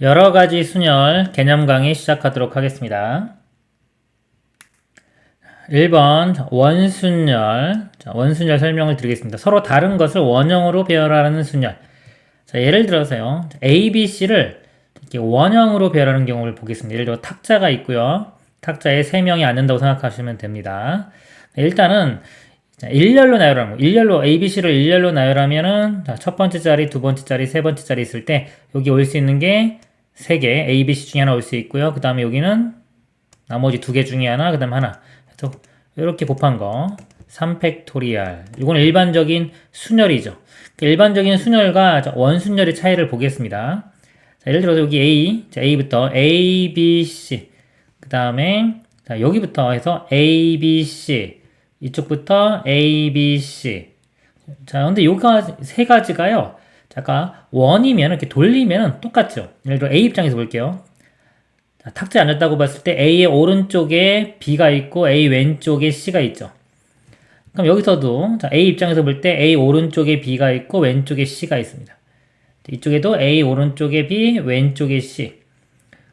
여러 가지 순열 개념 강의 시작하도록 하겠습니다. 1번 원순열. 원순열 설명을 드리겠습니다. 서로 다른 것을 원형으로 배열하는 순열. 예를 들어서요. A, B, C를 이렇게 원형으로 배열하는 경우를 보겠습니다. 예를 들어 탁자가 있고요. 탁자에 3명이 앉는다고 생각하시면 됩니다. 일단은 일렬로 나열하는 거. 일렬로 A, B, C를 일렬로 나열하면은 첫 번째 자리, 두 번째 자리, 세 번째 자리 있을 때 여기 올 수 있는 게 3개, A, B, C 중에 하나 올 수 있고요. 그 다음에 여기는 나머지 2개 중에 하나, 그 다음에 하나. 그래서 이렇게 곱한 거 3팩토리알. 이건 일반적인 순열이죠. 일반적인 순열과 원순열의 차이를 보겠습니다. 자, 예를 들어서 여기 A, 자, A부터 A, B, C. 그 다음에 여기부터 해서 A, B, C. 이쪽부터 A, B, C. 자, 근데 요가 세 가지가요. 잠깐 원이면 이렇게 돌리면 똑같죠. 예를 들어 A 입장에서 볼게요. 자, 탁자에 앉았다고 봤을 때 A의 오른쪽에 B가 있고 A 왼쪽에 C가 있죠. 그럼 여기서도 자, A 입장에서 볼 때 A 오른쪽에 B가 있고 왼쪽에 C가 있습니다. 이쪽에도 A 오른쪽에 B 왼쪽에 C.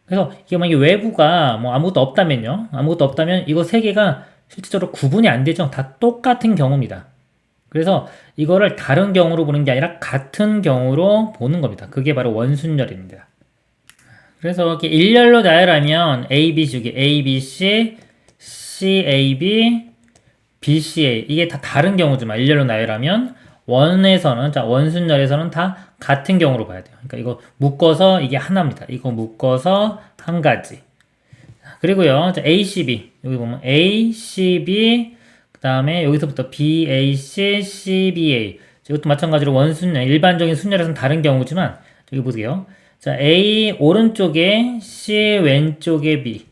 그래서 이게 만약에 외부가 뭐 아무것도 없다면요. 아무것도 없다면 이거 세 개가 실질적으로 구분이 안 되죠. 다 똑같은 경우입니다. 그래서 이거를 다른 경우로 보는 게 아니라 같은 경우로 보는 겁니다. 그게 바로 원순열입니다. 그래서 이렇게 일렬로 나열하면 A, B, C, A, B, C, C, A, B, B, C, A 이게 다 다른 경우지만 일렬로 나열하면 원에서는 자 원순열에서는 다 같은 경우로 봐야 돼요. 그러니까 이거 묶어서 이게 하나입니다. 이거 묶어서 한 가지. 그리고요, 자, A, C, B 여기 보면 A, C, B 그 다음에 여기서부터 B, A, C, C, B, A 이것도 마찬가지로 원순열 일반적인 순열에서는 다른 경우지만 여기 보세요. 자, A 오른쪽에 C 왼쪽에 B.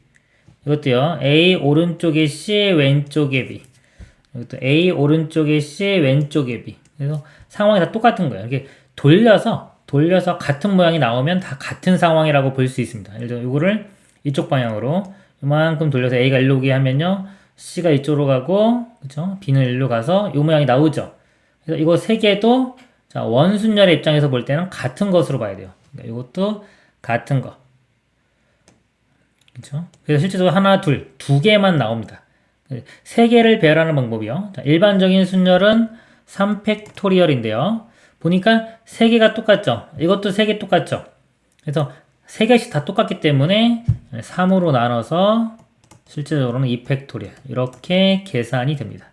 이것도요. A 오른쪽에 C 왼쪽에 B. 이것도 A 오른쪽에 C 왼쪽에 B. 그래서 상황이 다 똑같은 거예요. 이렇게 돌려서 같은 모양이 나오면 다 같은 상황이라고 볼 수 있습니다. 예를 들어 이거를 이쪽 방향으로 이만큼 돌려서 A가 일로 오게 하면요. C가 이쪽으로 가고 그렇죠? B는 일로 가서 이 모양이 나오죠. 그래서 이거 세 개도 자, 원순열의 입장에서 볼 때는 같은 것으로 봐야 돼요. 그러니까 이것도 같은 거. 그렇죠? 그래서 실제로 하나, 둘, 2개만 나옵니다. 3개를 배열하는 방법이요. 자, 일반적인 순열은 3팩토리얼인데요. 보니까 3개가 똑같죠? 이것도 3개 똑같죠? 그래서 3개씩 다 똑같기 때문에 3으로 나눠서 실제적으로는 2팩토리얼 이렇게 계산이 됩니다.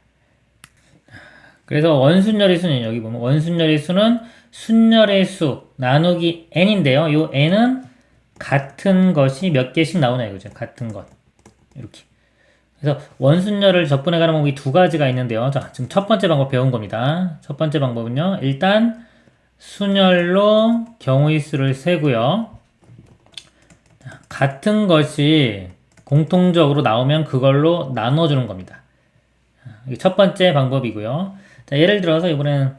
그래서 원순열의 수는 여기 보면 원순열의 수는 순열의 수 나누기 n인데요. 이 n은 같은 것이 몇 개씩 나오냐 이거죠. 같은 것. 이렇게. 그래서 원순열을 적분해가는 방법이 2가지가 있는데요. 자, 지금 첫 번째 방법 배운 겁니다. 첫 번째 방법은요. 일단 순열로 경우의 수를 세고요. 같은 것이 공통적으로 나오면 그걸로 나눠주는 겁니다. 이게 첫 번째 방법이고요. 자, 예를 들어서 이번에는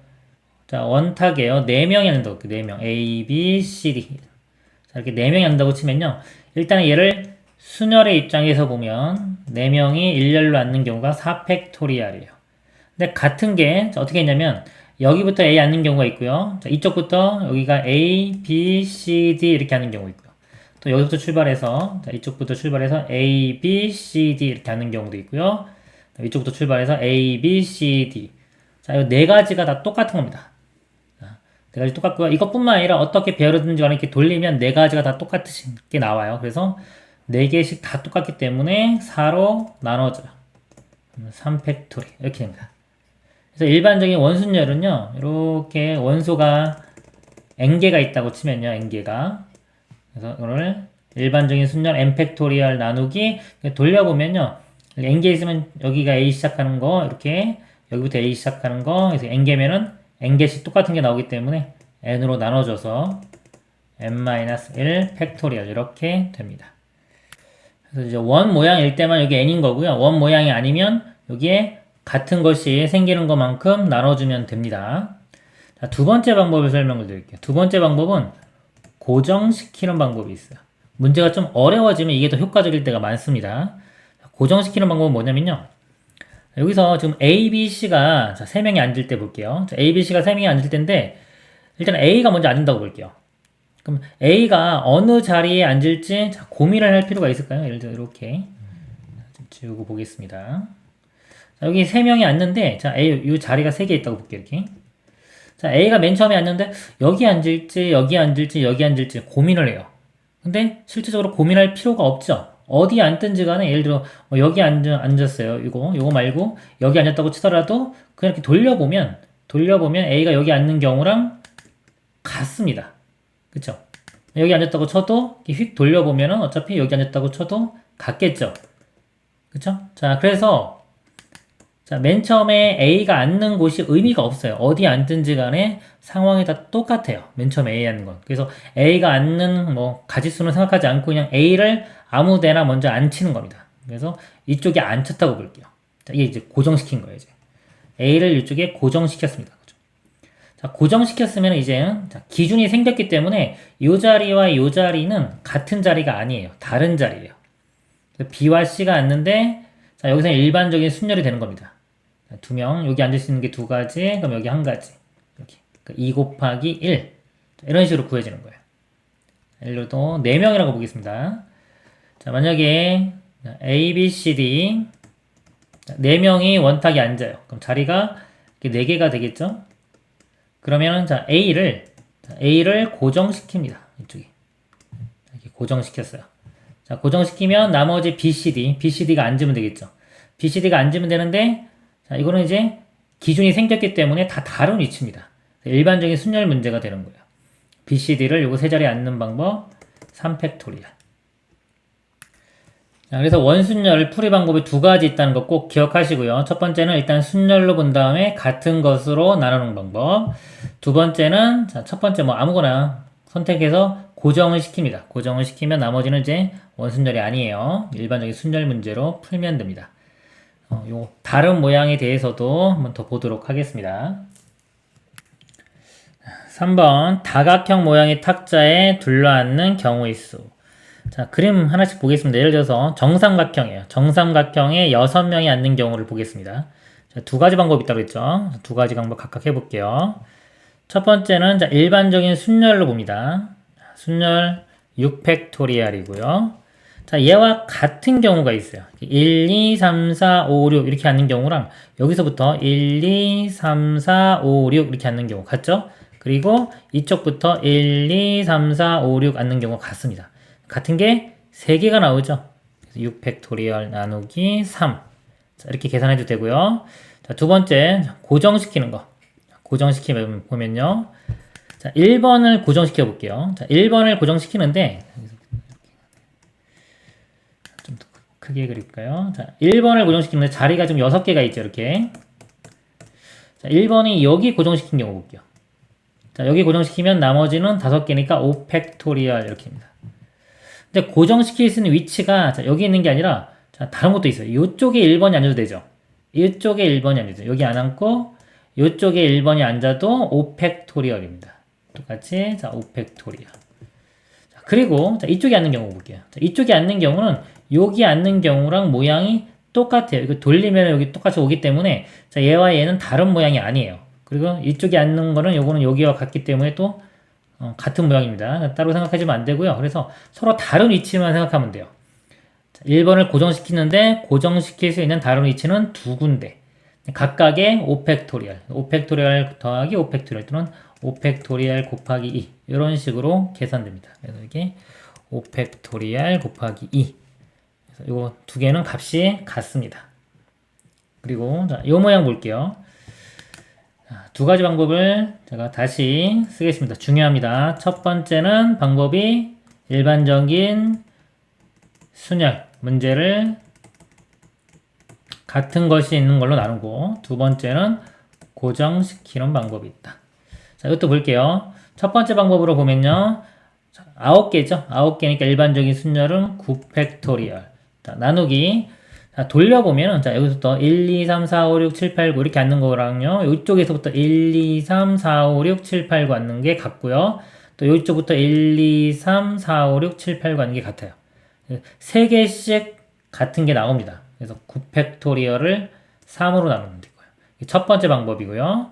자, 원탁이에요. 4명이 한다고, 4명. A, B, C, D. 자, 이렇게 4명이 한다고 치면요. 일단은 얘를 순열의 입장에서 보면 4명이 일렬로 앉는 경우가 4팩토리알이에요. 근데 같은 게 어떻게 했냐면 여기부터 A 앉는 경우가 있고요. 자, 이쪽부터 여기가 A, B, C, D 이렇게 하는 경우 있고요. 또 여기부터 출발해서 자, 이쪽부터 출발해서 A, B, C, D 이렇게 하는 경우도 있고요. 이쪽부터 출발해서 A, B, C, D. 자, 이 4가지가 다 똑같은 겁니다. 4가지 똑같고요. 이것뿐만 아니라 어떻게 배열하든지 간에 이렇게 돌리면 4가지가 다 똑같게 나와요. 그래서 4개씩 다 똑같기 때문에 4로 나눠져요. 3팩토리 이렇게 됩니다. 그래서 일반적인 원순열은요. 이렇게 원소가 n개가 있다고 치면요. n개가. 그래서 이거를 일반적인 순열 n팩토리얼 나누기 돌려보면요. n개 있으면 여기가 a 시작하는 거 이렇게 여기부터 a 시작하는 거 그래서 n개면은 n개씩 똑같은 게 나오기 때문에 n으로 나눠줘서 n-1 팩토리얼 이렇게 됩니다. 그래서 이제 원 모양일 때만 여기 n인 거고요. 원 모양이 아니면 여기에 같은 것이 생기는 것만큼 나눠주면 됩니다. 자, 두 번째 방법을 설명을 드릴게요. 두 번째 방법은 고정시키는 방법이 있어요. 문제가 좀 어려워지면 이게 더 효과적일 때가 많습니다. 고정시키는 방법은 뭐냐면요. 여기서 지금 A, B, C가 자, 3명이 앉을 때 볼게요. 자, A, B, C가 3명이 앉을 때인데 일단 A가 먼저 앉는다고 볼게요. 그럼 A가 어느 자리에 앉을지 자, 고민을 할 필요가 있을까요? 예를 들어 이렇게 좀 지우고 보겠습니다. 자, 여기 세 명이 앉는데 자, 이 자리가 세 개 있다고 볼게요. 이렇게. 자, A가 맨 처음에 앉는데 여기 앉을지 여기 앉을지 여기 앉을지 고민을 해요. 근데 실질적으로 고민할 필요가 없죠. 어디 앉든지 간에 예를 들어 뭐 여기 앉았어요. 요거 말고 여기 앉았다고 치더라도 그냥 이렇게 돌려보면 A가 여기 앉는 경우랑 같습니다. 그쵸? 여기 앉았다고 쳐도 이렇게 휙 돌려보면은 어차피 여기 앉았다고 쳐도 같겠죠. 그쵸? 자, 그래서 자, 맨 처음에 A가 앉는 곳이 의미가 없어요. 어디 앉든지 간에 상황이 다 똑같아요. 맨 처음에 A 앉는 건. 그래서 A가 앉는 뭐 가지수는 생각하지 않고 그냥 A를 아무 데나 먼저 앉히는 겁니다. 그래서 이쪽에 앉혔다고 볼게요. 자, 이게 이제 고정시킨 거예요, 이제. A를 이쪽에 고정시켰습니다. 자, 고정시켰으면 이제 자, 기준이 생겼기 때문에 이 자리와 이 자리는 같은 자리가 아니에요. 다른 자리예요. B와 C가 앉는데 자, 여기서는 일반적인 순열이 되는 겁니다. 두 명, 여기 앉을 수 있는 게 두 가지, 그럼 여기 한 가지. 이렇게. 그러니까 2 곱하기 1. 자, 이런 식으로 구해지는 거예요. 예를 들어 4명이라고 보겠습니다. 자, 만약에 A, B, C, D 4명이 원탁에 앉아요. 그럼 자리가 4개가 되겠죠? 그러면 자, A를 고정시킵니다. 이쪽에. 이렇게 고정시켰어요. 자, 고정시키면 나머지 BCD가 앉으면 되겠죠. BCD가 앉으면 되는데 자, 이거는 이제 기준이 생겼기 때문에 다 다른 위치입니다. 일반적인 순열 문제가 되는 거예요. BCD를 요거 세 자리에 앉는 방법 3팩토리얼. 자, 그래서 원순열 풀이 방법이 두 가지 있다는 거 꼭 기억하시고요. 첫 번째는 일단 순열로 본 다음에 같은 것으로 나누는 방법. 두 번째는 자, 첫 번째 뭐 아무거나 선택해서 고정을 시킵니다. 고정을 시키면 나머지는 이제 원순열이 아니에요. 일반적인 순열 문제로 풀면 됩니다. 요 다른 모양에 대해서도 한번 더 보도록 하겠습니다. 3번 다각형 모양의 탁자에 둘러앉는 경우의 수. 자, 그림 하나씩 보겠습니다. 예를 들어서 정삼각형이에요. 정삼각형에 6명이 앉는 경우를 보겠습니다. 자, 두 가지 방법이 있다고 했죠. 두 가지 방법 각각 해볼게요. 첫 번째는 자, 일반적인 순열로 봅니다. 순열 6팩토리얼이고요. 자, 얘와 같은 경우가 있어요. 1, 2, 3, 4, 5, 6 이렇게 앉는 경우랑 여기서부터 1, 2, 3, 4, 5, 6 이렇게 앉는 경우 같죠? 그리고 이쪽부터 1, 2, 3, 4, 5, 6 앉는 경우가 같습니다. 같은 게 3개가 나오죠. 6팩토리얼 나누기 3. 자, 이렇게 계산해도 되고요. 자, 두 번째, 고정시키는 거. 고정시키면 보면요. 자, 1번을 고정시켜 볼게요. 자, 1번을 고정시키는데, 좀 더 크게 그릴까요? 자, 1번을 고정시키는데 자리가 좀 6개가 있죠, 이렇게. 자, 1번이 여기 고정시킨 경우 볼게요. 자, 여기 고정시키면 나머지는 5개니까 5팩토리얼 이렇게입니다. 근데 고정시킬 수 있는 위치가 자, 여기 있는 게 아니라 자, 다른 것도 있어요. 이쪽에 1번이 앉아도 되죠. 이쪽에 1번이 앉아도 여기 안 앉고 이쪽에 1번이 앉아도 5팩토리얼입니다. 똑같이 자, 5팩토리얼. 자, 그리고 자, 이쪽에 앉는 경우 볼게요. 자, 이쪽에 앉는 경우는 여기 앉는 경우랑 모양이 똑같아요. 이거 돌리면 여기 똑같이 오기 때문에 자, 얘와 얘는 다른 모양이 아니에요. 그리고 이쪽에 앉는 거는 요거는 여기와 같기 때문에 또 같은 모양입니다. 따로 생각하시면 안 되고요. 그래서 서로 다른 위치만 생각하면 돼요. 자, 1번을 고정시키는데 고정시킬 수 있는 다른 위치는 두 군데. 각각의 5팩토리얼. 5팩토리얼 더하기 5팩토리얼 또는 5팩토리얼 곱하기 2. 이런 식으로 계산됩니다. 그래서 이게 5팩토리얼 곱하기 2. 그래서 요 두 개는 값이 같습니다. 그리고 자, 요 모양 볼게요. 두 가지 방법을 제가 다시 쓰겠습니다. 중요합니다. 첫 번째는 방법이 일반적인 순열 문제를 같은 것이 있는 걸로 나누고 두 번째는 고정시키는 방법이 있다. 자, 이것도 볼게요. 첫 번째 방법으로 보면요. 9개죠. 9개니까 일반적인 순열은 9팩토리얼. 자, 나누기. 자, 돌려보면은, 자, 여기서부터 1, 2, 3, 4, 5, 6, 7, 8, 9 이렇게 앉는 거랑요. 이쪽에서부터 1, 2, 3, 4, 5, 6, 7, 8, 9 앉는 게 같고요. 또 이쪽부터 1, 2, 3, 4, 5, 6, 7, 8, 9 앉는 게 같아요. 3개씩 같은 게 나옵니다. 그래서 9팩토리얼을 3으로 나누면 되고요. 첫 번째 방법이고요.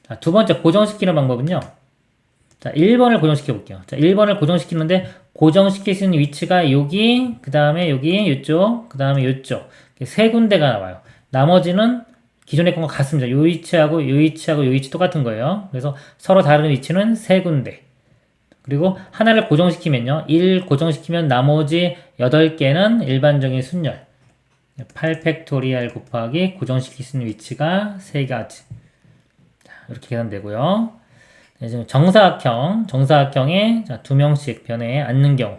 자, 두 번째 고정시키는 방법은요. 자, 1번을 고정시켜 볼게요. 자, 1번을 고정시키는데 고정시킬 수 있는 위치가 여기, 그 다음에 여기, 이쪽, 그 다음에 이쪽. 세 군데가 나와요. 나머지는 기존의 것과 같습니다. 요 위치하고 요 위치하고 요 위치 똑같은 거예요. 그래서 서로 다른 위치는 세 군데. 그리고 하나를 고정시키면요. 1 고정시키면 나머지 8개는 일반적인 순열. 8팩토리얼 곱하기 고정시킬 수 있는 위치가 3가지. 이렇게 계산되고요. 지금 정사각형에 2명씩 변에 앉는 경우.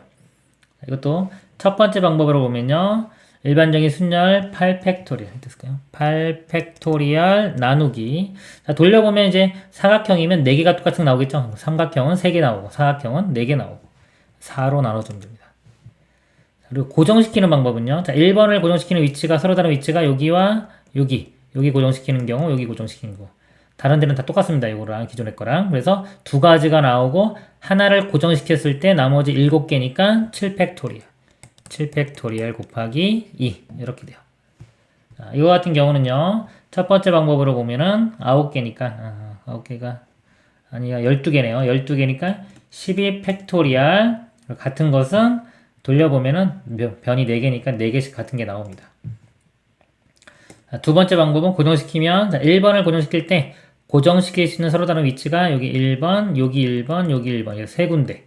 이것도 첫 번째 방법으로 보면요. 일반적인 순열 8팩토리얼 됐을까요? 8팩토리얼 나누기. 자, 돌려보면 이제 사각형이면 4개가 똑같이 나오겠죠? 삼각형은 3개 나오고 사각형은 4개 나오고 4로 나눠주면 됩니다. 그리고 고정시키는 방법은요. 자, 1번을 고정시키는 위치가 서로 다른 위치가 여기와 여기 고정시키는 경우, 여기 고정시키는 거. 다른 데는 다 똑같습니다. 이거랑 기존의 거랑. 그래서 2가지가 나오고 하나를 고정시켰을 때 나머지 7개니까 7팩토리얼. 7팩토리얼 곱하기 2 이렇게 돼요. 자, 이거 같은 경우는요. 첫 번째 방법으로 보면은 9개니까 9개가 아니야 12개네요. 12개니까 12팩토리얼 같은 것은 돌려보면은 변이 4개니까 4개씩 같은 게 나옵니다. 자, 두 번째 방법은 고정시키면 1번을 고정시킬 때 고정시킬 수 있는 서로 다른 위치가 여기 1번, 여기 1번, 여기 1번 이렇게 세 군데.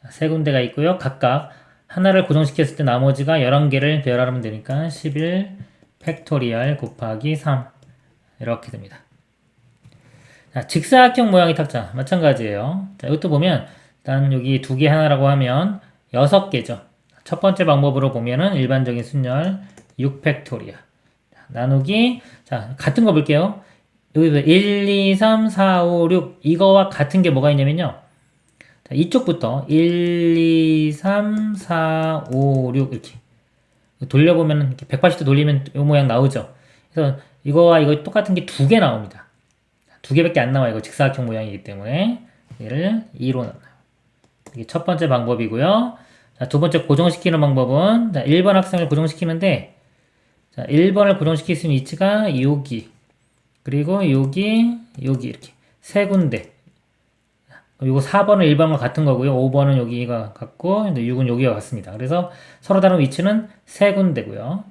세 군데가 있고요. 각각 하나를 고정시켰을 때 나머지가 11개를 배열하면 되니까 11 팩토리얼 곱하기 3 이렇게 됩니다. 자, 직사각형 모양의 탁자 마찬가지예요. 자, 이것도 보면 일단 여기 2개 하나라고 하면 6개죠. 첫 번째 방법으로 보면은 일반적인 순열 6 팩토리얼 나누기. 자, 같은 거 볼게요. 여기 1, 2, 3, 4, 5, 6 이거와 같은 게 뭐가 있냐면요. 자, 이쪽부터 1, 2, 3, 4, 5, 6 이렇게 돌려보면 이렇게 180도 돌리면 이 모양 나오죠. 그래서 이거와 이거 똑같은 게 2개 나옵니다. 2개밖에 안 나와요. 이거 직사각형 모양이기 때문에 얘를 2로 나눠요. 이게 첫 번째 방법이고요. 자, 두 번째 고정시키는 방법은 자, 1번 학생을 고정시키는데 자, 1번을 고정시킬 수 있는 위치가 여기 그리고 여기 이렇게 세 군데. 요거 4번은 1번과 같은 거고요. 5번은 여기가 같고 6은 여기가 같습니다. 그래서 서로 다른 위치는 세 군데고요.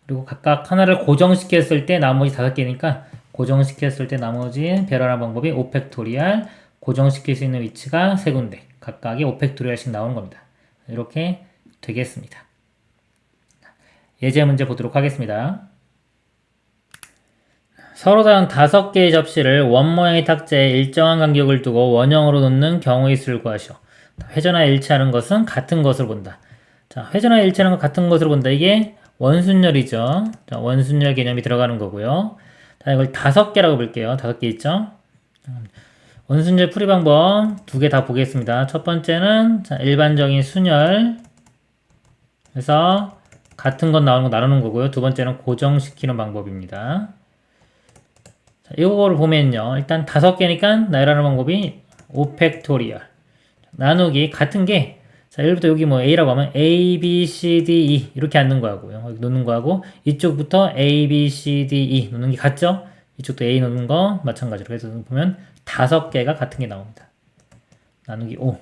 그리고 각각 하나를 고정시켰을 때 나머지 5개니까 고정시켰을 때 나머지 배열하는 방법이 5팩토리얼 고정시킬 수 있는 위치가 세 군데. 각각이 5팩토리얼씩 나오는 겁니다. 이렇게 되겠습니다. 예제 문제 보도록 하겠습니다. 서로 다른 5개의 접시를 원 모양의 탁자에 일정한 간격을 두고 원형으로 놓는 경우의 수를 구하시오. 회전하여 일치하는 것은 같은 것을 본다. 자, 회전하여 일치하는 것 같은 것을 본다. 이게 원순열이죠. 자, 원순열 개념이 들어가는 거고요. 자, 이걸 5개라고 볼게요. 5개 있죠? 원순열 풀이 방법 2개 다 보겠습니다. 첫 번째는 자, 일반적인 순열 그래서 같은 것 나오는 거 나누는 거고요. 두 번째는 고정시키는 방법입니다. 자, 이거를 보면요. 일단 5개니까 나열하는 방법이 5팩토리얼 나누기 같은 게 자, 예를 들어 여기 뭐 A라고 하면 A, B, C, D, E 이렇게 앉는 거하고요. 여기 놓는 거하고 이쪽부터 A, B, C, D, E 놓는 게 같죠? 이쪽도 A 놓는 거 마찬가지로. 그래서 보면 5개가 같은 게 나옵니다. 나누기 5.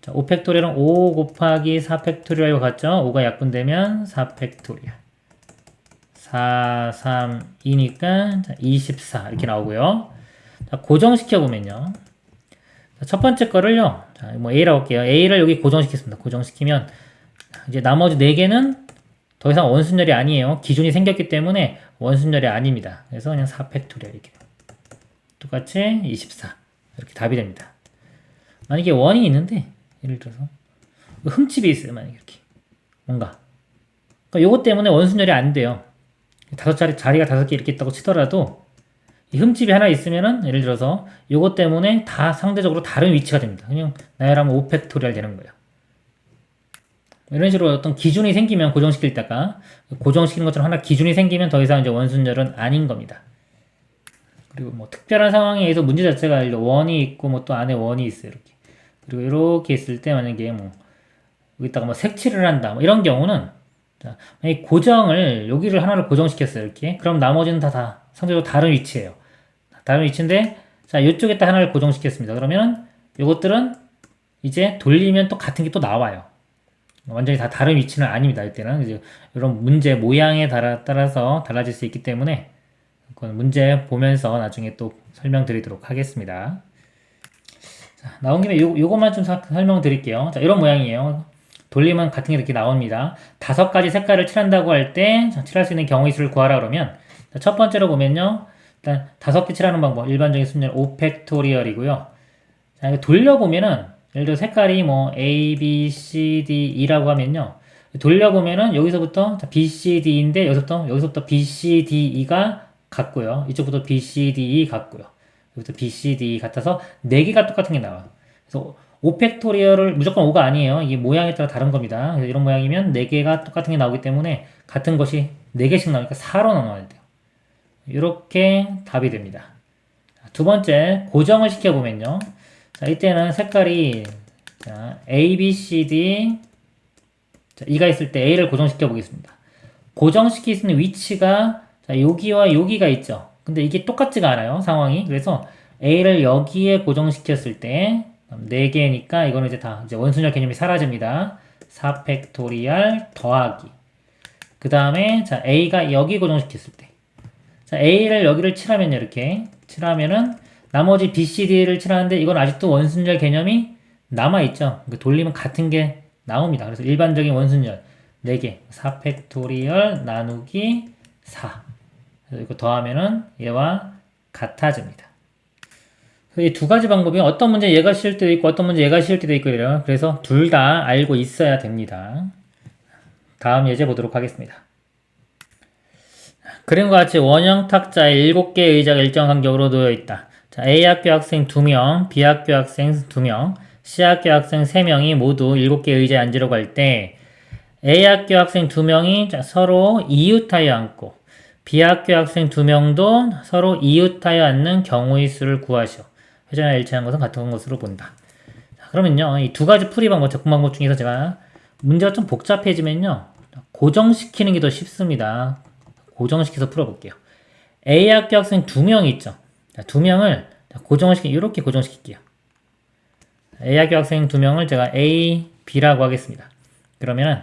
자, 5팩토리얼은 5 곱하기 4팩토리얼과 같죠? 5가 약분되면 4팩토리얼. 4, 3, 2니까 24 이렇게 나오고요. 자, 고정시켜 보면요. 자, 첫 번째 거를요. 자, 뭐 A라고 할게요. A를 여기 고정시켰습니다. 고정시키면 이제 나머지 4개는 더 이상 원순열이 아니에요. 기준이 생겼기 때문에 원순열이 아닙니다. 그래서 그냥 4팩토리얼 이렇게 똑같이 24 이렇게 답이 됩니다. 만약에 원이 있는데 예를 들어서 흠집이 있어요. 만약에 이렇게 뭔가 그러니까 요것 때문에 원순열이 안 돼요. 자리가 5개 이렇게 있다고 치더라도 이 흠집이 하나 있으면은 예를 들어서 요것 때문에 다 상대적으로 다른 위치가 됩니다. 그냥 나열하면 5팩토리얼 되는 거예요. 이런 식으로 어떤 기준이 생기면 고정시킬 때가 고정시키는 것처럼 하나 기준이 생기면 더 이상 이제 원순열은 아닌 겁니다. 그리고 뭐 특별한 상황에 의해서 문제 자체가 원이 있고 뭐 또 안에 원이 있어요. 이렇게. 그리고 이렇게 있을 때 만약에 뭐 여기다가 뭐 색칠을 한다 뭐 이런 경우는 자, 이 고정을 여기를 하나를 고정시켰어요. 이렇게. 그럼 나머지는 상대적으로 다른 위치예요. 다른 위치인데 자, 이쪽에다 하나를 고정시켰습니다. 그러면 요것들은 이제 돌리면 또 같은 게 또 나와요. 완전히 다 다른 위치는 아닙니다. 이때는 이제 이런 문제 모양에 따라서 달라질 수 있기 때문에 그건 문제 보면서 나중에 또 설명드리도록 하겠습니다. 자, 나온 김에 요것만 좀 설명드릴게요. 자, 이런 모양이에요. 돌리면 같은 게 이렇게 나옵니다. 5가지 색깔을 칠한다고 할 때 칠할 수 있는 경우의 수를 구하라 그러면 자, 첫 번째로 보면요. 일단 5개 칠하는 방법 일반적인 순열 5팩토리얼이고요. 자, 이거 돌려보면은 예를 들어 색깔이 뭐 A, B, C, D, E라고 하면요. 돌려보면은 여기서부터 B, C, D인데 여기서부터 B, C, D, E가 같고요. 이쪽부터 B, C, D, E 같고요. 여기부터 B, C, D, E 같아서 4개가 똑같은 게 나와요. 그래서 5팩토리얼을 무조건 5가 아니에요. 이게 모양에 따라 다른 겁니다. 그래서 이런 모양이면 4개가 똑같은 게 나오기 때문에 같은 것이 4개씩 나오니까 4로 나눠야 돼요. 이렇게 답이 됩니다. 두 번째, 고정을 시켜보면요. 자, 이때는 색깔이 자, A, B, C, D 자, E가 있을 때 A를 고정시켜 보겠습니다. 고정시킬 수 있는 위치가 자, 여기와 여기가 있죠. 근데 이게 똑같지가 않아요. 상황이. 그래서 A를 여기에 고정시켰을 때 4개니까 이거는 이제 다 이제 원순열 개념이 사라집니다. 4팩토리얼 더하기 그 다음에 자 A가 여기 고정시켰을 때 자 A를 여기를 칠하면요. 이렇게 칠하면은 나머지 B, C, D를 칠하는데 이건 아직도 원순열 개념이 남아있죠. 그러니까 돌리면 같은 게 나옵니다. 그래서 일반적인 원순열 4개 4팩토리얼 나누기 4 그래서 이거 더하면은 얘와 같아집니다. 이 두 가지 방법이 어떤 문제 얘가 쉬울 때도 있고 어떤 문제 얘가 쉬울 때도 있고 이래요. 그래서 둘 다 알고 있어야 됩니다. 다음 예제 보도록 하겠습니다. 그림과 같이 원형 탁자에 7개의 의자가 일정 간격으로 놓여 있다. 자, A학교 학생 2명, B학교 학생 2명, C학교 학생 3명이 모두 7개의 의자에 앉으려고 할 때 A학교 학생 2명이 서로 이웃하여 앉고 B학교 학생 2명도 서로 이웃하여 앉는 경우의 수를 구하시오. 회전이나 일치한 것은 같은 것으로 본다. 자, 그러면요. 이 두 가지 풀이 방법, 접근 방법 중에서 제가 문제가 좀 복잡해지면요. 고정시키는 게 더 쉽습니다. 고정시켜서 풀어볼게요. A학교 학생 2명 있죠. 자, 2명을 이렇게 고정시킬게요. A학교 학생 2명을 제가 A, B라고 하겠습니다. 그러면은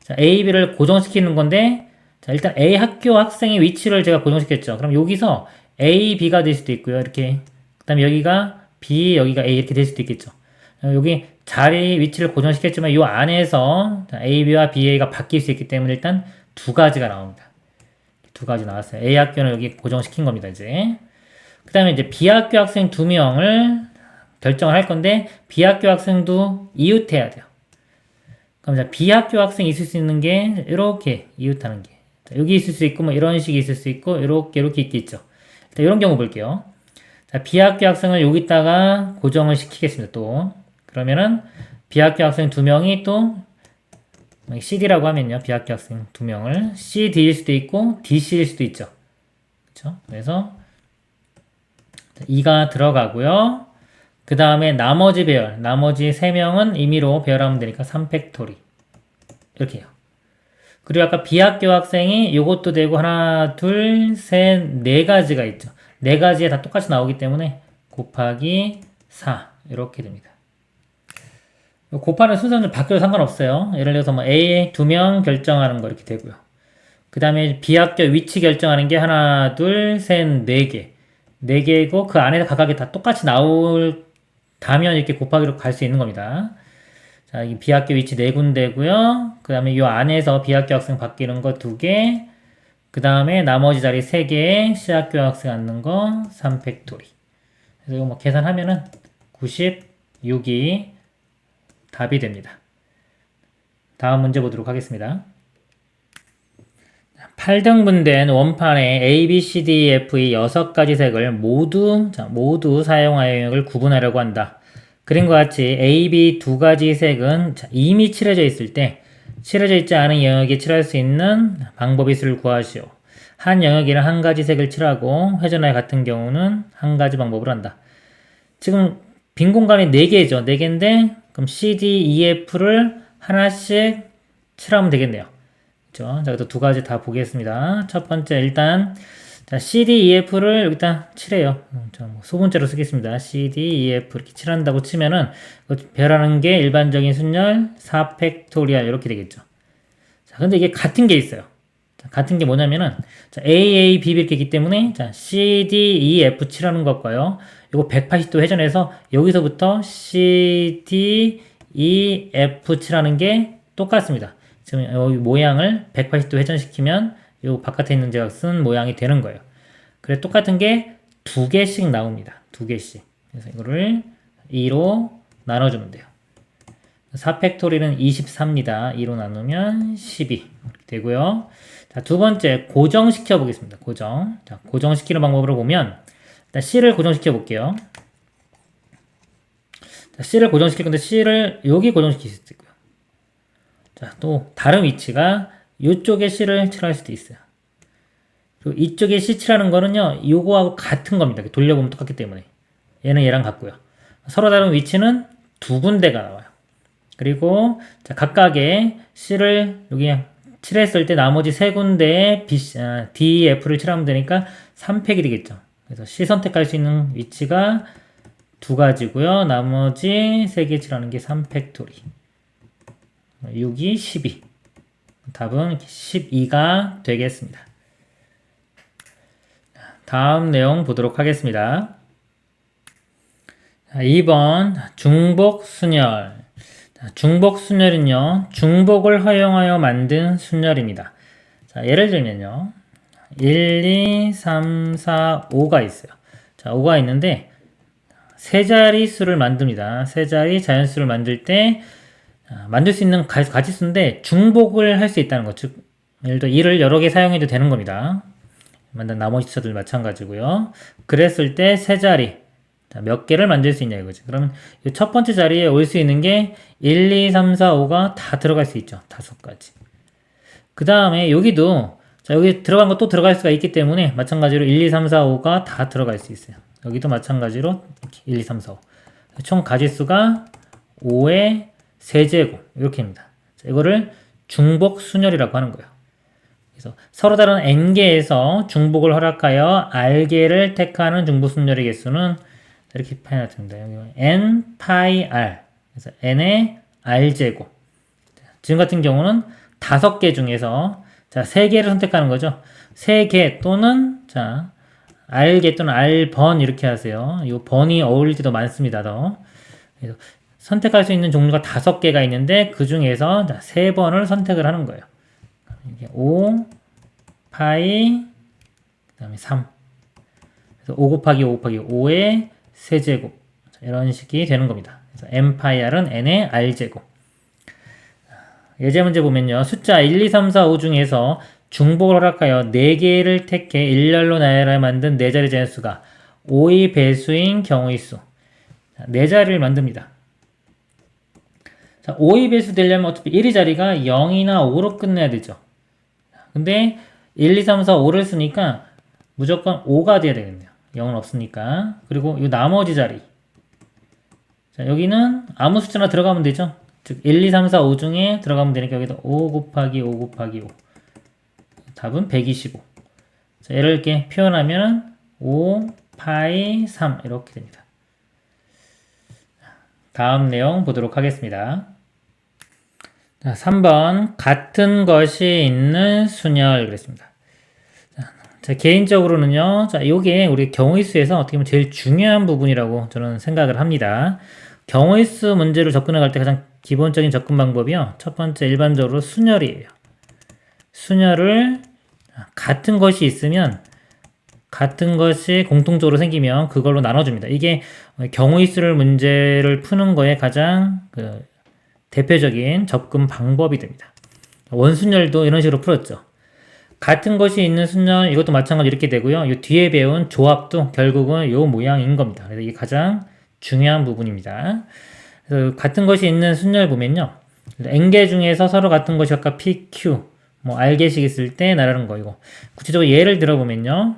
자, A, B를 고정시키는 건데 자, 일단 A 학교 학생의 위치를 제가 고정시켰죠. 그럼 여기서 A, B가 될 수도 있고요. 이렇게 그 다음에 여기가 B, 여기가 A 이렇게 될 수도 있겠죠. 여기 자리 위치를 고정시켰지만 이 안에서 A, B와 B, A가 바뀔 수 있기 때문에 일단 두 가지가 나옵니다. 두 가지 나왔어요. A 학교는 여기 고정시킨 겁니다. 이제 그 다음에 이제 B학교 학생 2명을 결정을 할 건데 B학교 학생도 이웃해야 돼요. 그럼 자, B학교 학생이 있을 수 있는 게 이렇게 이웃하는 게 자, 여기 있을 수 있고 뭐 이런 식이 있을 수 있고 이렇게 있겠죠. 일단 이런 경우 볼게요. 자, B학교 학생을 여기다가 고정을 시키겠습니다. 또 그러면은 B학교 학생 2명이 또 CD라고 하면요. B학교 학생 2명을 CD일 수도 있고 DC일 수도 있죠. 그렇죠? 그래서 2가 들어가고요. 그 다음에 나머지 배열, 나머지 3명은 임의로 배열하면 되니까 3팩토리 이렇게 해요. 그리고 아까 B학교 학생이 이것도 되고 하나, 둘, 셋, 4가지가 있죠. 4가지에 다 똑같이 나오기 때문에 곱하기 4 이렇게 됩니다. 곱하는 순서는 바뀌어도 상관없어요. 예를 들어서 뭐 A 2명 결정하는 거 이렇게 되고요. 그 다음에 B학교 위치 결정하는 게 하나, 둘, 셋, 4개. 4개이고 그 안에서 각각이 다 똑같이 나올다면 이렇게 곱하기로 갈 수 있는 겁니다. 자, 이 B학교 위치 4군데고요. 그 다음에 이 안에서 B학교 학생 바뀌는 거 2개. 그 다음에 나머지 자리 3개, C학교 학생 앉는 거 3팩토리. 그래서 이거 뭐 계산하면은 96이 답이 됩니다. 다음 문제 보도록 하겠습니다. 8등분된 원판에 A, B, C, D, F의 6가지 색을 모두 사용하여 영역을 구분하려고 한다. 그림과 같이 A, B 두 가지 색은 이미 칠해져 있을 때 칠해져 있지 않은 영역에 칠할 수 있는 방법의 수를 구하시오. 한 영역에는 한 가지 색을 칠하고 회전하여 같은 경우는 한 가지 방법으로 한다. 지금 빈 공간이 4개죠. 4개인데 그럼 C, D, E, F를 하나씩 칠하면 되겠네요. 그렇죠? 자, 두 가지 다 보겠습니다. 첫 번째 일단 자, CDEF를 여기다 칠해요. 소문자로 쓰겠습니다. CDEF 이렇게 칠한다고 치면은 별하는 게 일반적인 순열 4팩토리얼 이렇게 되겠죠. 자, 근데 이게 같은 게 있어요. 자, 같은 게 뭐냐면은 자, AAB 이렇게 있기 때문에 자, CDEF 칠하는 것과요. 이거 180도 회전해서 여기서부터 CDEF 칠하는 게 똑같습니다. 지금 여기 모양을 180도 회전시키면 요 바깥에 있는 제가 쓴 모양이 되는 거예요. 그래 똑같은 게 두 개씩 나옵니다. 두 개씩. 그래서 이거를 2로 나눠주면 돼요. 4팩토리는 24입니다. 2로 나누면 12 되고요. 자, 두 번째 고정시켜 보겠습니다. 고정. 자, 고정시키는 방법으로 보면 일단 C를 고정시켜 볼게요. 자, C를 고정시킬 건데 C를 여기 고정시킬 수도 있고요. 자, 또 다른 위치가 이쪽에 C를 칠할 수도 있어요. 그리고 이쪽에 C 칠하는 거는요, 요거하고 같은 겁니다. 돌려보면 똑같기 때문에. 얘는 얘랑 같고요. 서로 다른 위치는 두 군데가 나와요. 그리고 자, 각각의 C를 여기 칠했을 때 나머지 세 군데에 DEF를 칠하면 되니까 3팩이 되겠죠. 그래서 C 선택할 수 있는 위치가 두 가지고요. 나머지 세 개 칠하는 게 3팩토리. 6이 12. 답은 12가 되겠습니다. 다음 내용 보도록 하겠습니다. 2번 중복순열. 중복순열은요, 중복을 허용하여 만든 순열입니다. 자, 예를 들면요, 1, 2, 3, 4, 5가 있어요. 자, 5가 있는데, 세 자리 수를 만듭니다. 세 자리 자연수를 만들 때, 만들 수 있는 가지수인데, 중복을 할 수 있다는 것. 즉, 예를 들어 1을 여러 개 사용해도 되는 겁니다. 만든 나머지 숫자들 마찬가지고요. 그랬을 때 세 자리 몇 개를 만들 수 있냐 이거죠. 그러면 이 첫 번째 자리에 올 수 있는 게 1, 2, 3, 4, 5가 다 들어갈 수 있죠. 5가지. 그 다음에 여기도 자, 여기 들어간 거 또 들어갈 수가 있기 때문에 마찬가지로 1, 2, 3, 4, 5가 다 들어갈 수 있어요. 여기도 마찬가지로 1, 2, 3, 4, 5. 총 가지수가 5의 세제곱 이렇게입니다. 자, 이거를 중복순열이라고 하는 거예요. 그래서 서로 다른 n개에서 중복을 허락하여 r개를 택하는 중복순열의 개수는 이렇게 표현합니다. 여기 n 파이 r. 그래서 n의 r제곱. 지금 같은 경우는 5개 중에서 자, 3개를 선택하는 거죠. 3개 또는 자, r개 또는 r번 이렇게 하세요. 이 번이 어울릴 때도 많습니다. 더. 그래서 선택할 수 있는 종류가 5개가 있는데 그 중에서 자, 3번을 선택을 하는 거예요. 이게 5 파이 그 다음에 3 그래서 5 곱하기 5 곱하기 5의 세제곱 이런 식이 되는 겁니다. 그래서 n 파이 r은 n의 r제곱. 예제 문제 보면요. 숫자 1, 2, 3, 4, 5 중에서 중복을 허락하여 4개를 택해 일렬로 나열하여 만든 4자리 자연수가 5의 배수인 경우의 수. 4자리를 만듭니다. 자, 5의 배수 되려면 어차피 1의 자리가 0이나 5로 끝내야 되죠. 근데 1, 2, 3, 4, 5를 쓰니까 무조건 5가 돼야 되겠네요. 0은 없으니까. 그리고 이 나머지 자리. 자, 여기는 아무 숫자나 들어가면 되죠. 즉 1, 2, 3, 4, 5 중에 들어가면 되니까 여기다 5 곱하기 5 곱하기 5. 답은 125. 자, 얘를 이렇게 표현하면 5 파이 3 이렇게 됩니다. 다음 내용 보도록 하겠습니다. 자, 3번 같은 것이 있는 순열 그랬습니다. 자, 개인적으로는요. 자, 요게 우리 경우의 수에서 어떻게 보면 제일 중요한 부분이라고 저는 생각을 합니다. 경우의 수 문제로 접근해 갈 때 가장 기본적인 접근 방법이요. 첫 번째 일반적으로 순열이에요. 순열을 같은 것이 있으면 같은 것이 공통적으로 생기면 그걸로 나눠줍니다. 이게 경우의 수를 문제를 푸는 거에 가장 대표적인 접근 방법이 됩니다. 원순열도 이런 식으로 풀었죠. 같은 것이 있는 순열 이것도 마찬가지로 이렇게 되고요. 이 뒤에 배운 조합도 결국은 이 모양인 겁니다. 그래서 이게 가장 중요한 부분입니다. 그래서 같은 것이 있는 순열 보면요. n개 중에서 서로 같은 것이 아까 p, q, 뭐 r개씩 있을 때 나라는 거이고 구체적으로 예를 들어보면요.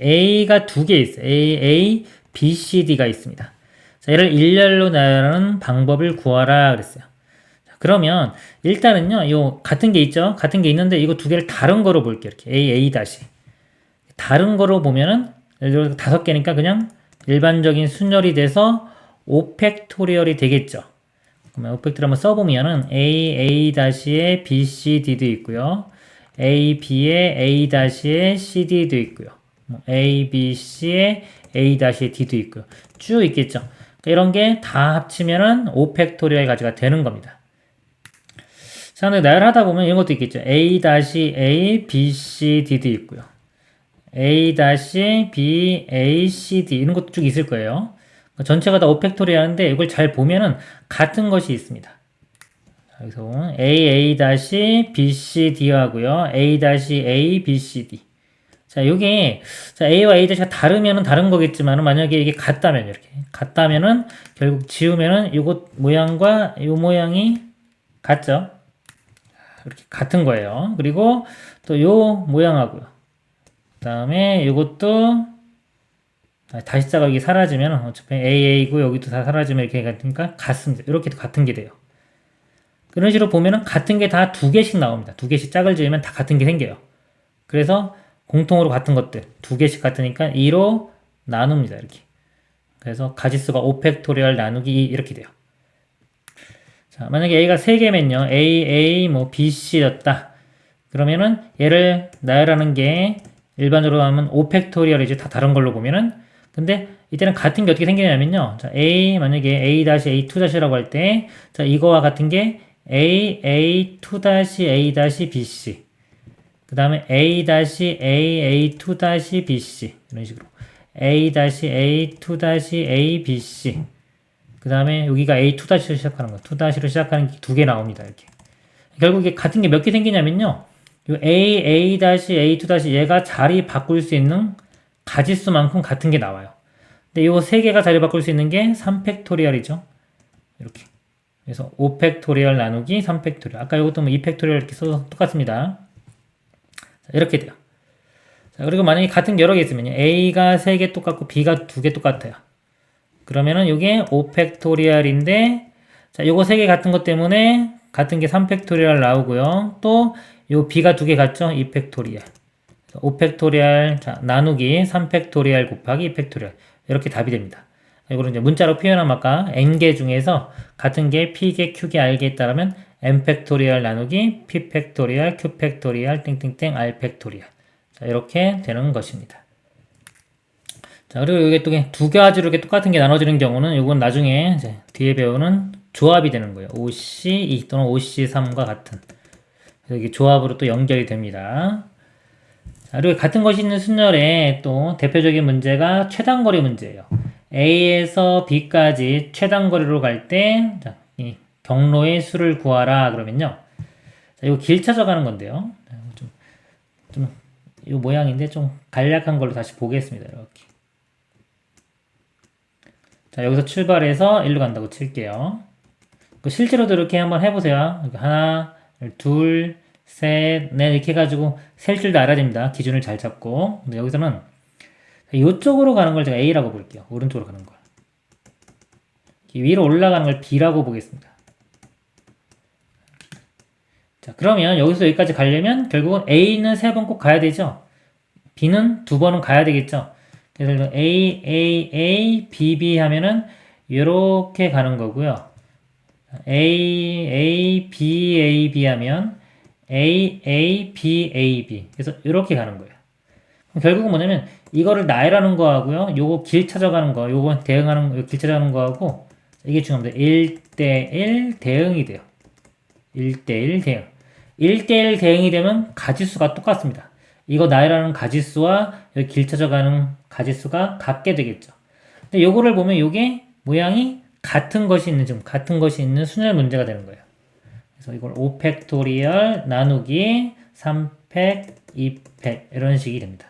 a가 2개 있어요. a, b, c, d가 있습니다. 자, 얘를 일렬로 나열하는 방법을 구하라 그랬어요. 자, 그러면 일단은요, 요 같은 게 있죠? 같은 게 있는데 이거 두 개를 다른 거로 볼게요. 이렇게 A 다시. 다른 거로 보면은 예를 들어 다섯 개니까 그냥 일반적인 순열이 돼서 5팩토리얼이 되겠죠. 그러면 5팩토리얼 한번 써보면은 A 다시에 B, C, D도 있고요. A, B에 A 다시에 C, D도 있고요. A, B, C에 A 다시에 D도 있고요. 쭉 있겠죠. 이런 게 다 합치면은 5팩토리얼 가지가 되는 겁니다. 자, 근데 나열하다 보면 이런 것도 있겠죠. A 다시 A, B, C, D도 있고요. A 다시 B, A, C, D 이런 것도 쭉 있을 거예요. 전체가 다 5팩토리얼인데 이걸 잘 보면은 같은 것이 있습니다. 여기서 A 다시 B, C, D 하고요. A 다시 A, B, C, D. 자, 요게, 자, A와 A 다시가 다르면은 다른 거겠지만은, 만약에 이게 같다면, 이렇게. 같다면은, 결국 지우면은, 요것 모양과 요 모양이 같죠? 이렇게 같은 거예요. 그리고 또 요 모양하고요. 그 다음에 요것도, 다시자가 여기 사라지면, 어차피 AA고 여기도 다 사라지면 이렇게 같으니까 같습니다. 이렇게 같은 게 돼요. 그런 식으로 보면은 같은 게 다 두 개씩 나옵니다. 두 개씩 짝을 지으면 다 같은 게 생겨요. 그래서, 공통으로 같은 것들 두 개씩 같으니까 2로 나눕니다. 이렇게. 그래서 가지수가 5팩토리얼 나누기 2 이렇게 돼요. 자, 만약에 A가 3개면요. A, 뭐 B, C였다. 그러면은 얘를 나열하는 게 일반적으로 하면 5팩토리얼이지 다 다른 걸로 보면은 근데 이때는 같은 게 어떻게 생기냐면요. 자, 만약에 A-A2-라고 할 때 자, 이거와 같은 게 A2-A-BC 그 다음에 A-A2-BC 이런 식으로 A-A2-ABC 그 다음에 여기가 A2-로 시작하는 거 2-로 시작하는 게 두 개 나옵니다. 이렇게 결국 이게 같은 게 몇 개 생기냐면요 요 A-A-A2- 얘가 자리 바꿀 수 있는 가지수만큼 같은 게 나와요. 근데 요 세 개가 자리 바꿀 수 있는 게 3팩토리얼이죠. 이렇게 그래서 5팩토리얼 나누기 3팩토리얼 아까 요것도 뭐 2팩토리얼 이렇게 써서 똑같습니다. 이렇게 돼요. 자, 그리고 만약에 같은 게 여러 개 있으면요. A가 3개 똑같고 B가 2개 똑같아요. 그러면은 이게 5팩토리얼인데 자, 요거 3개 같은 것 때문에 같은 게 3팩토리얼 나오고요. 또 요 B가 2개 같죠? 2팩토리얼. 5팩토리얼 자, 나누기 3팩토리얼 곱하기 2팩토리얼. 이렇게 답이 됩니다. 이거를 이제 문자로 표현하면 아까 n개 중에서 같은 게 p개, q개, r개에 따르면 n 팩토리얼 나누기 p 팩토리얼, q 팩토리얼, 땡땡땡 r 팩토리얼. 자, 이렇게 되는 것입니다. 자, 그리고 이게 또 두 가지로 이렇게 똑같은 게 나눠지는 경우는 이건 나중에 이제 뒤에 배우는 조합이 되는 거예요. OC2 또는 OC3과 같은. 그래서 이게 조합으로 또 연결이 됩니다. 자, 그리고 같은 것이 있는 순열의 또 대표적인 문제가 최단거리 문제예요. A에서 B까지 최단거리로 갈 때, 자, 이 경로의 수를 구하라 그러면요. 자, 이거 길 찾아가는 건데요. 이 모양인데 좀 간략한 걸로 다시 보겠습니다. 이렇게. 자, 여기서 출발해서 일로 간다고 칠게요. 실제로도 이렇게 한번 해보세요. 하나, 둘, 셋, 넷 이렇게 해가지고 셀 줄도 알아야 됩니다. 기준을 잘 잡고. 근데 여기서는 이쪽으로 가는 걸 제가 A라고 볼게요. 오른쪽으로 가는 걸. 위로 올라가는 걸 B라고 보겠습니다. 자, 그러면 여기서 여기까지 가려면 결국은 A는 3번 꼭 가야 되죠. B는 2번은 가야 되겠죠. 그래서 A, B 하면은 이렇게 가는 거고요. A, B 하면 A, B. 그래서 이렇게 가는 거예요. 결국은 뭐냐면 이거를 나열하는 거하고요. 요거 길 찾아가는 거, 요거 대응하는 거, 길 찾아가는 거하고 이게 중요합니다. 1대1 대응이 돼요. 1대1 대응. 1대1 대응이 되면 가지수가 똑같습니다. 이거 나열하는 가지수와 여기 길 찾아가는 가지수가 같게 되겠죠. 근데 요거를 보면 요게 모양이 같은 것이 있는 순열 문제가 되는 거예요. 그래서 이걸 5팩토리얼 나누기 3팩, 2팩 이런 식이 됩니다.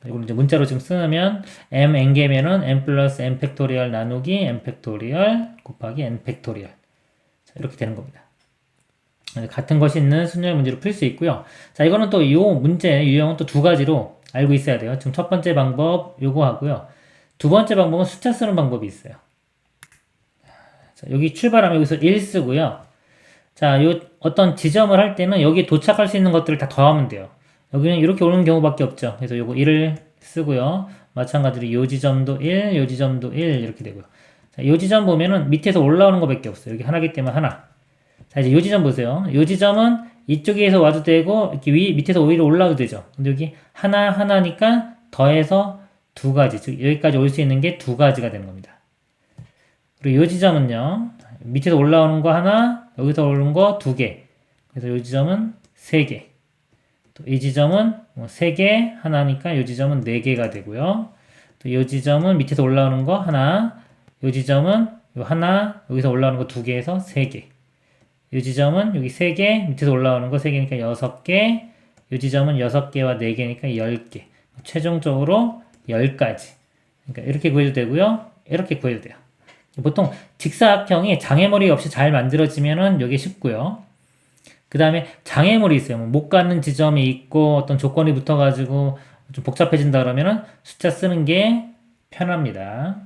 이걸 이제 문자로 지금 쓰면 m n개면은 m 플러스 n 팩토리얼 나누기 n 팩토리얼 곱하기 n 팩토리얼 자, 이렇게 되는 겁니다. 같은 것이 있는 순열 문제로 풀 수 있고요. 자, 이거는 또 이 문제 유형은 또 두 가지로 알고 있어야 돼요. 지금 첫 번째 방법 요거 하고요. 두 번째 방법은 숫자 쓰는 방법이 있어요. 자, 여기 출발하면 여기서 1 쓰고요. 자, 요 어떤 지점을 할 때는 여기 도착할 수 있는 것들을 다 더하면 돼요. 여기는 이렇게 오는 경우밖에 없죠. 그래서 요거 1을 쓰고요. 마찬가지로 요 지점도 1, 요 지점도 1 이렇게 되고요. 자, 요 지점 보면은 밑에서 올라오는 것밖에 없어요. 여기 하나기 때문에 하나. 자, 이제 요 지점 보세요. 요 지점은 이쪽에서 와도 되고 이렇게 밑에서 오히려 올라와도 되죠. 근데 여기 하나니까 더해서 두 가지. 즉 여기까지 올 수 있는 게 두 가지가 되는 겁니다. 그리고 요 지점은요. 밑에서 올라오는 거 하나, 여기서 오는 거 두 개. 그래서 요 지점은 세 개. 또 이 지점은 뭐 세 개, 하나니까 요 지점은 네 개가 되고요. 또 요 지점은 밑에서 올라오는 거 하나, 요 지점은 요 하나, 여기서 올라오는 거 두 개에서 세 개. 요 지점은 여기 세 개, 밑에서 올라오는 거 세 개니까 여섯 개. 요 지점은 여섯 개와 네 개니까 10개. 최종적으로 10가지. 그러니까 이렇게 구해도 되고요. 이렇게 구해도 돼요. 보통 직사각형이 장애물이 없이 잘 만들어지면은 이게 쉽고요. 그 다음에 장애물이 있어요. 뭐 못 가는 지점이 있고 어떤 조건이 붙어가지고 좀 복잡해진다 그러면은 숫자 쓰는 게 편합니다.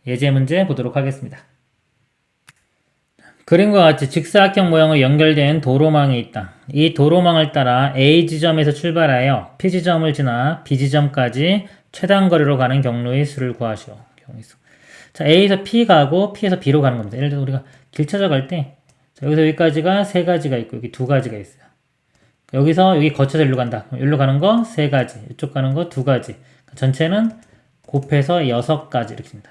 예제 문제 보도록 하겠습니다. 그림과 같이 직사각형 모양으로 연결된 도로망이 있다. 이 도로망을 따라 A 지점에서 출발하여 P 지점을 지나 B 지점까지 최단 거리로 가는 경로의 수를 구하시오. 경로의 수. 자, A에서 P 가고 P에서 B로 가는 겁니다. 예를 들어 우리가 길 찾아갈 때 여기서 여기까지가 세 가지가 있고 여기 두 가지가 있어요. 여기서 여기 거쳐서 일로 간다. 일로 가는 거 세 가지, 이쪽 가는 거 두 가지. 전체는 곱해서 6가지 이렇게 됩니다.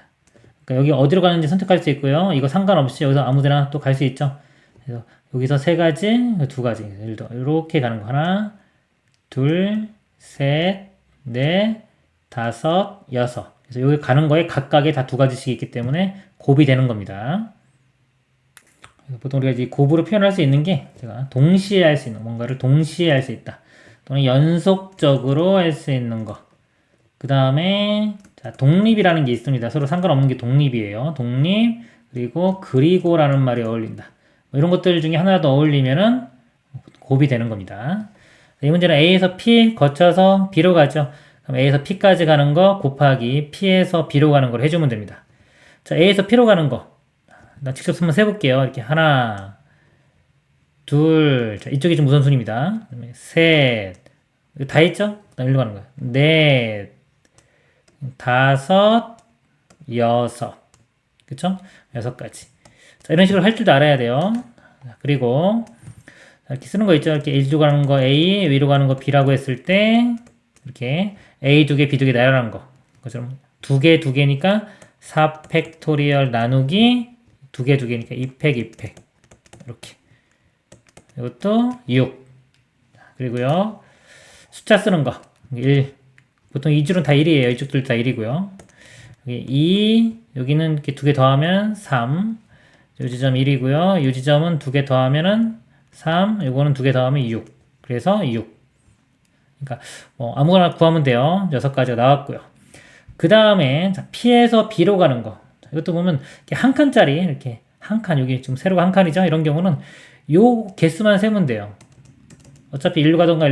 그러니까 여기 어디로 가는지 선택할 수 있고요. 이거 상관없이 여기서 아무데나 또 갈 수 있죠. 그래서 여기서 세 가지, 두 가지. 예를 들어 이렇게 가는 거 하나, 둘, 셋, 넷, 다섯, 여섯. 그래서 여기 가는 거에 각각에 다 두 가지씩 있기 때문에 곱이 되는 겁니다. 보통 우리가 이 곱으로 표현할 수 있는 게 제가 동시에 할 수 있는 뭔가를 동시에 할 수 있다. 또는 연속적으로 할 수 있는 거. 그 다음에 자, 독립이라는 게 있습니다. 서로 상관없는 게 독립이에요. 독립 그리고 그리고라는 말이 어울린다. 뭐 이런 것들 중에 하나라도 어울리면은 곱이 되는 겁니다. 이 문제는 A에서 P 거쳐서 B로 가죠. 그럼 A에서 P까지 가는 거 곱하기 P에서 B로 가는 걸 해주면 됩니다. 자, A에서 P로 가는 거. 나 직접 한번 세볼게요. 이렇게 하나, 둘, 자, 이쪽이 좀 우선순위입니다. 그다음에 셋, 다 했죠? 그다음 일로 가는 거야. 넷, 다섯, 여섯, 그쵸? 6가지. 자, 이런 식으로 할 줄도 알아야 돼요. 그리고 이렇게 쓰는 거 있죠? 이렇게 A로 가는 거 A, 위로 가는 거 B라고 했을 때 이렇게 A 두 개, B 두 개 나열하는 거. 그처럼 두 개니까 4팩토리얼 나누기 두 개니까 2팩 이렇게. 이것도 6. 그리고요. 숫자 쓰는 거. 1. 보통 이 줄은 다 1이에요. 이쪽들 다 1이고요. 여기 2. 여기는 이렇게 두 개 더하면 3. 이 지점 1이고요. 이 지점은 두 개 더하면은 3. 이거는 두 개 더하면 6. 그래서 6. 그러니까 뭐 아무거나 구하면 돼요. 6가지가 나왔고요. 그 다음에 P에서 B로 가는 거. 이것도 보면 한 칸짜리 이렇게 한 칸, 여기 지금 세로가 한 칸이죠. 이런 경우는 요 개수만 세면 돼요. 어차피 일로 가던가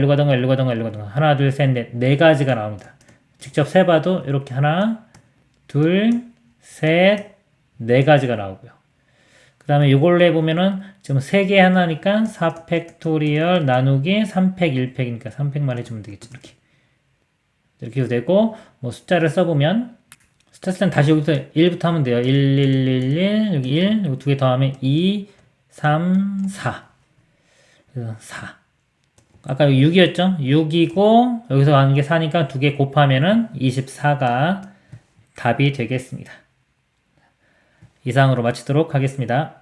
하나, 둘, 셋, 넷, 네 가지가 나옵니다. 직접 세봐도 이렇게 하나, 둘, 셋, 네 가지가 나오고요. 그 다음에 요걸로 해보면은 지금 3개 하나니까 4팩토리얼 나누기 3팩 1팩이니까 3팩만 해주면 되겠죠. 이렇게 되고 뭐 숫자를 써보면 숫자 쓰면 다시 여기서 1부터 하면 돼요. 1, 1, 1, 1, 여기 1, 여기 두 개 더하면 2, 3, 4. 그래서 4. 아까 여기 6이었죠? 6이고, 여기서 가는 게 4니까 두 개 곱하면은 24가 답이 되겠습니다. 이상으로 마치도록 하겠습니다.